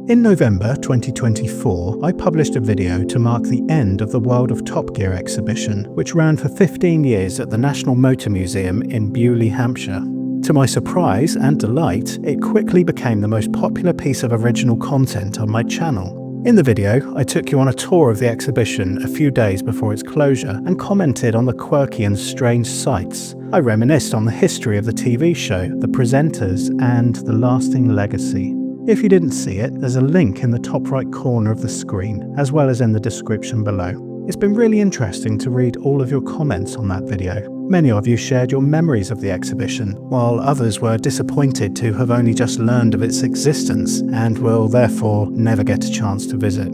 In November 2024, I published a video to mark the end of the World of Top Gear exhibition, which ran for 15 years at the National Motor Museum in Beaulieu, Hampshire. To my surprise and delight, it quickly became the most popular piece of original content on my channel. In the video, I took you on a tour of the exhibition a few days before its closure and commented on the quirky and strange sights. I reminisced on the history of the TV show, the presenters, and the lasting legacy. If you didn't see it, there's a link in the top right corner of the screen, as well as in the description below. It's been really interesting to read all of your comments on that video. Many of you shared your memories of the exhibition, while others were disappointed to have only just learned of its existence and will therefore never get a chance to visit.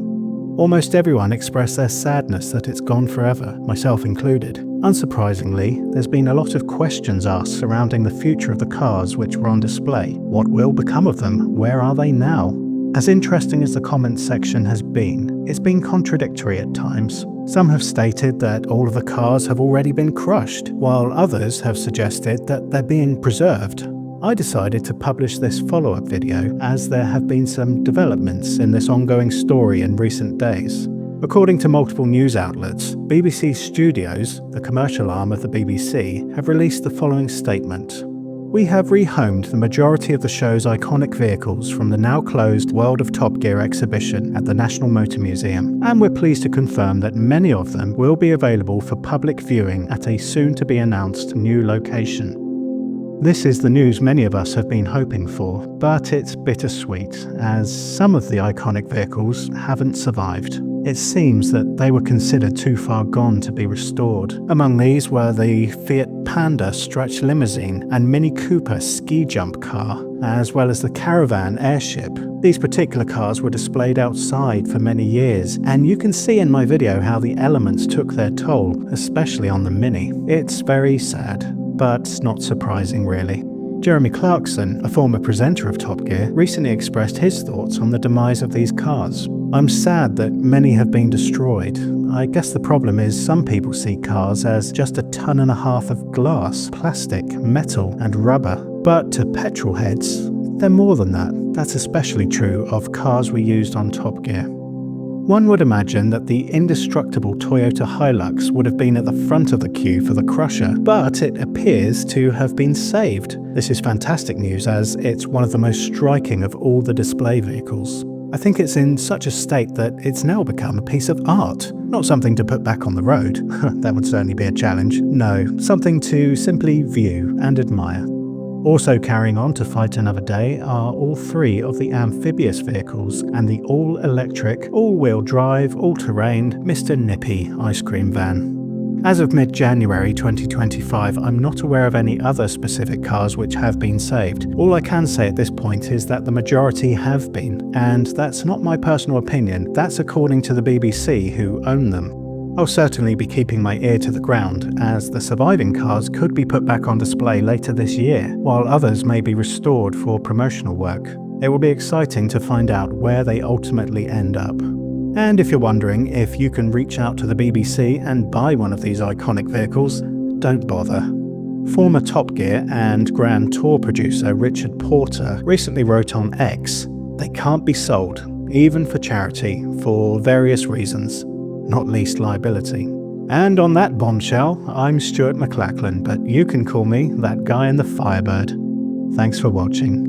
Almost everyone expressed their sadness that it's gone forever, myself included. Unsurprisingly, there's been a lot of questions asked surrounding the future of the cars which were on display. What will become of them? Where are they now? As interesting as the comments section has been, it's been contradictory at times. Some have stated that all of the cars have already been crushed, while others have suggested that they're being preserved. I decided to publish this follow-up video as there have been some developments in this ongoing story in recent days. According to multiple news outlets, BBC Studios, the commercial arm of the BBC, have released the following statement. We have rehomed the majority of the show's iconic vehicles from the now closed World of Top Gear exhibition at the National Motor Museum, and we're pleased to confirm that many of them will be available for public viewing at a soon-to-be-announced new location. This is the news many of us have been hoping for, but it's bittersweet, as some of the iconic vehicles haven't survived. It seems that they were considered too far gone to be restored. Among these were the Fiat Panda stretch limousine and Mini Cooper ski jump car, as well as the Caravan airship. These particular cars were displayed outside for many years, and you can see in my video how the elements took their toll, especially on the Mini. It's very sad, but not surprising really. Jeremy Clarkson, a former presenter of Top Gear, recently expressed his thoughts on the demise of these cars. I'm sad that many have been destroyed. I guess the problem is some people see cars as just 1.5 tons of glass, plastic, metal and rubber. But to petrol heads, they're more than that. That's especially true of cars we used on Top Gear. One would imagine that the indestructible Toyota Hilux would have been at the front of the queue for the crusher, but it appears to have been saved. This is fantastic news as it's one of the most striking of all the display vehicles. I think it's in such a state that it's now become a piece of art, not something to put back on the road. That would certainly be a challenge. No, something to simply view and admire. Also carrying on to fight another day are all three of the amphibious vehicles and the all-electric, all-wheel drive, all-terrain Mr. Nippy ice cream van. As of mid-January 2025, I'm not aware of any other specific cars which have been saved. All I can say at this point is that the majority have been, and that's not my personal opinion, that's according to the BBC who own them. I'll certainly be keeping my ear to the ground, as the surviving cars could be put back on display later this year, while others may be restored for promotional work. It will be exciting to find out where they ultimately end up. And if you're wondering if you can reach out to the BBC and buy one of these iconic vehicles, don't bother. Former Top Gear and Grand Tour producer Richard Porter recently wrote on X, "They can't be sold, even for charity, for various reasons. Not least liability." And on that bombshell, I'm Stuart McLachlan, but you can call me that guy in the Firebird. Thanks for watching.